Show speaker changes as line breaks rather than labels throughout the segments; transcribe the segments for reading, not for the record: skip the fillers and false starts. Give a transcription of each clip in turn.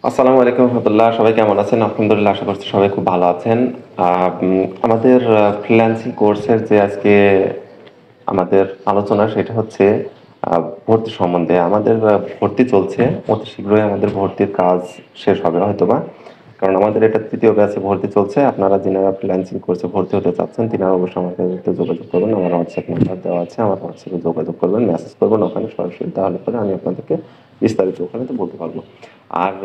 আসসালামু আলাইকুম রহমতুল্লাহ। সবাই কেমন আছেন? আলহামদুলিল্লাহ, আশা করছি সবাই খুব ভালো আছেন। আমাদের ফ্রিল্যান্সিং কোর্সের যে আজকে আমাদের আলোচনা, সেটা হচ্ছে ভর্তি সম্বন্ধে। আমাদের ভর্তি চলছে, অতি শীঘ্রই আমাদের ভর্তির কাজ শেষ হবে হয়তোবা, কারণ আমাদের এটা তৃতীয় ব্যাচে ভর্তি চলছে। আপনারা যারা ফ্রিল্যান্সিং কোর্সে ভর্তি হতে চাচ্ছেন, তিনারা অবশ্যই আমাদের সাথে যোগাযোগ করবেন। আমার হোয়াটসঅ্যাপ নাম্বার দেওয়া আছে, আমার হোয়াটসঅ্যাপে যোগাযোগ করবেন, মেসেজ করবেন ওখানে সরাসরি, তাহলে পরে আমি আপনাদেরকে বিস্তারিত ওখানে তো বলতে পারবো। আর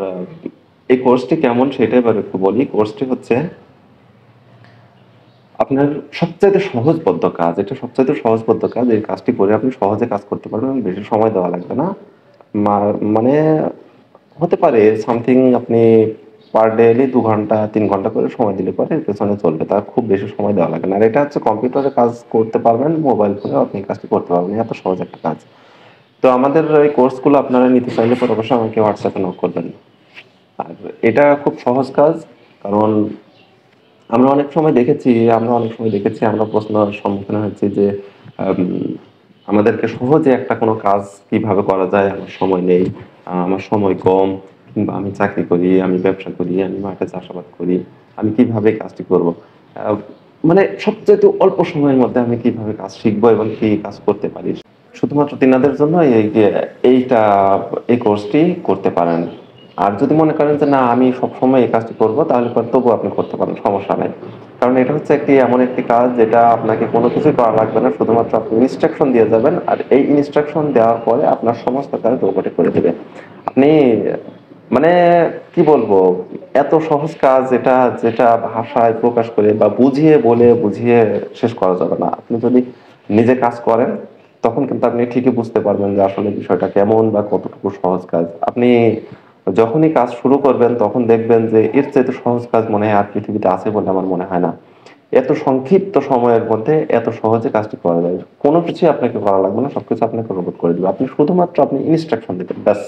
এই কোর্সটি কেমন সেটা এবার একটু বলি। কোর্সটি হচ্ছে আপনার সবচাইতে সহজবোধ্য কাজ। এটা সবচাইতে সহজবোধ্য কাজ। এই কাজটি করে আপনি সহজে কাজ করতে পারবেন, বেশি সময় দেওয়া লাগবে না। মানে হতে পারে সামথিং আপনি পার ডেলি 2 ঘন্টা 3 ঘন্টা করে সময় দিলে পরে এর পেছনে চলবে, তার খুব বেশি সময় দেওয়া লাগে না। আর এটা হচ্ছে কম্পিউটারে কাজ করতে পারবেন, মোবাইল ফোনে আপনি এই কাজটি করতে পারবেন, এত সহজ একটা কাজ। তো আমাদের এই কোর্সগুলো আপনারা নিতে চাইলে পরে অবশ্যই আমাকে হোয়াটসঅ্যাপে নক করবেন। আর এটা খুব সহজ কাজ, কারণ আমরা অনেক সময় দেখেছি আমরা প্রশ্নের সম্মুখীন হয়েছি যে আম, আমাদেরকে সহজে একটা কোনো কাজ কিভাবে করা যায়, আমার সময় নেই, আমার সময় কম, কিংবা আমি চাকরি করি, আমি ব্যবসা করি, আমি মাঠে চাষাবাদ করি, আমি কিভাবে কাজটি করব। আহ, মানে সবচেয়ে অল্প সময়ের মধ্যে আমি কিভাবে কাজ শিখবো এবং কি কাজ করতে পারি, শুধুমাত্র তিনাদের জন্য এইটা এই কোর্সটি করতে পারেন। আর যদি মনে করেন যে না, আমি সবসময় এই কাজটি করব, তাহলে পরে তবুও আপনি করতে পারেন, সমস্যা নেই। কারণ এটা হচ্ছে এমন একটি কাজ যেটা আপনাকে কোনো কিছুই করা লাগবে না, শুধুমাত্র আপনি ইনস্ট্রাকশন দিয়ে যাবেন, আর এই ইনস্ট্রাকশন দেওয়ার পরে আপনার সমস্ত কাজ রোবটে করে দেবে। আপনি মানে কি বলবো, এত সহজ কাজ এটা, যেটা ভাষায় প্রকাশ করে বা বুঝিয়ে বলে বুঝিয়ে শেষ করা যাবে না। আপনি যদি নিজে কাজ করেন, তখন কিন্তু আপনি ঠিকই বুঝতে পারবেন যে আসলে বিষয়টা কেমন বা কতটুকু সহজ কাজ। আপনি যখনই কাজ শুরু করবেন তখন দেখবেন যে এর চাইতে সহজ কাজ মনে হয় আর পৃথিবীতে আছে বলে আমার মনে হয় না। এত সংক্ষিপ্ত সময়ের মধ্যে এত সহজে কাজটি করা যায়, কোনো কিছুই আপনাকে করা লাগবে না, সবকিছু আপনাকে রোবট করে দেবে। আপনি ইনস্ট্রাকশন দিবেন, ব্যাস,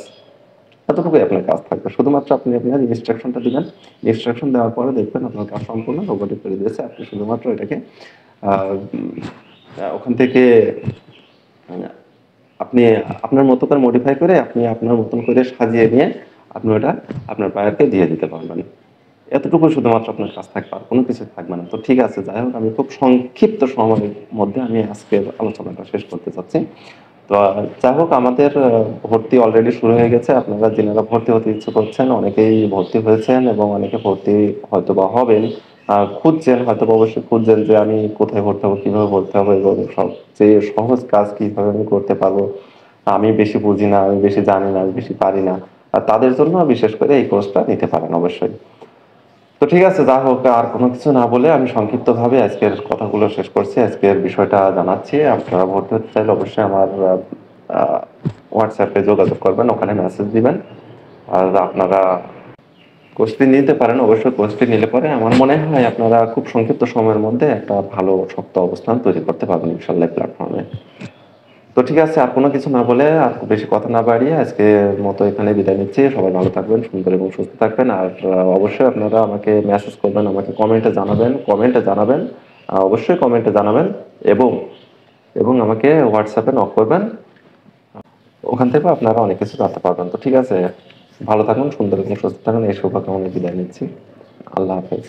এতটুকুই আপনার কাজ থাকবে। শুধুমাত্র আপনি আপনার ইনস্ট্রাকশনটা দিবেন, ইনস্ট্রাকশন দেওয়ার পরে দেখবেন আপনার কাজ সম্পূর্ণ রোবটে করে দিয়েছে। আপনি শুধুমাত্র এটাকে আহ, ওখান থেকে আপনি আপনার মতো করে মডিফাই করে, আপনি আপনার মতন করে সাজিয়ে নিয়ে আপনি ওটা আপনার বায়ারকে দিয়ে দিতে পারবেন। এতটুকু শুধুমাত্র আপনার কাজ থাকবে, আর কোনো কিছু থাকবে না। তো ঠিক আছে, যাই হোক, আমি খুব সংক্ষিপ্ত সময়ের মধ্যে আমি আজকের আলোচনাটা শেষ করতে চাচ্ছি। তো যাই হোক, আমাদের ভর্তি অলরেডি শুরু হয়ে গেছে। আপনারা যারা ভর্তি হতে ইচ্ছুক হচ্ছেন, অনেকেই ভর্তি হয়েছেন এবং অনেকে ভর্তি হয়তো বা হবেন। খুঁজছেন, হয়তো বা অবশ্যই খুঁজছেন যে আমি কোথায় ভর্তি হবো, কিভাবে ভর্তি হবো, এবং সবচেয়ে সহজ কাজ কিভাবে আমি করতে পারবো। আমি বেশি বুঝি না, আমি বেশি জানি না, আমি বেশি পারি না। আর তাদের জন্য বিশেষ করে এই কোর্সটা নিতে পারেন অবশ্যই। তো ঠিক আছে, যা হোক, আর কোনো কিছু না বলে আমি সংক্ষিপ্তভাবে আজকের কথাগুলো শেষ করছি, আজকের বিষয়টা জানাচ্ছি। আপনারা ভর্তি হতে চাইলে অবশ্যই আমার হোয়াটসঅ্যাপে যোগাযোগ করবেন, ওখানে মেসেজ দিবেন। আর আপনারা কোর্সটি নিতে পারেন, অবশ্যই কোর্সটি নিলে পরে আমার মনে হয় আপনারা খুব সংক্ষিপ্ত সময়ের মধ্যে একটা ভালো শক্ত অবস্থান তৈরি করতে পারবেন ইনশাল্লাহ প্ল্যাটফর্মে। তো ঠিক আছে, আর কোনো কিছু না বলে, আর খুব বেশি কথা না বাড়িয়ে আজকের মতো এখানে বিদায় নিচ্ছি। সবাই ভালো থাকবেন, সুন্দর এবং সুস্থ থাকবেন। আর অবশ্যই আপনারা আমাকে মেসেজ করবেন, আমাকে কমেন্টে জানাবেন, অবশ্যই কমেন্টে জানাবেন। এবং এবং আমাকে হোয়াটসঅ্যাপে নক করবেন, ওখান থেকে আপনারা অনেক কিছু জানতে পারবেন। তো ঠিক আছে, ভালো থাকুন, সুন্দর এবং সুস্থ থাকুন, এই শুভকামনায় বিদায় নিচ্ছি। আল্লাহ হাফেজ।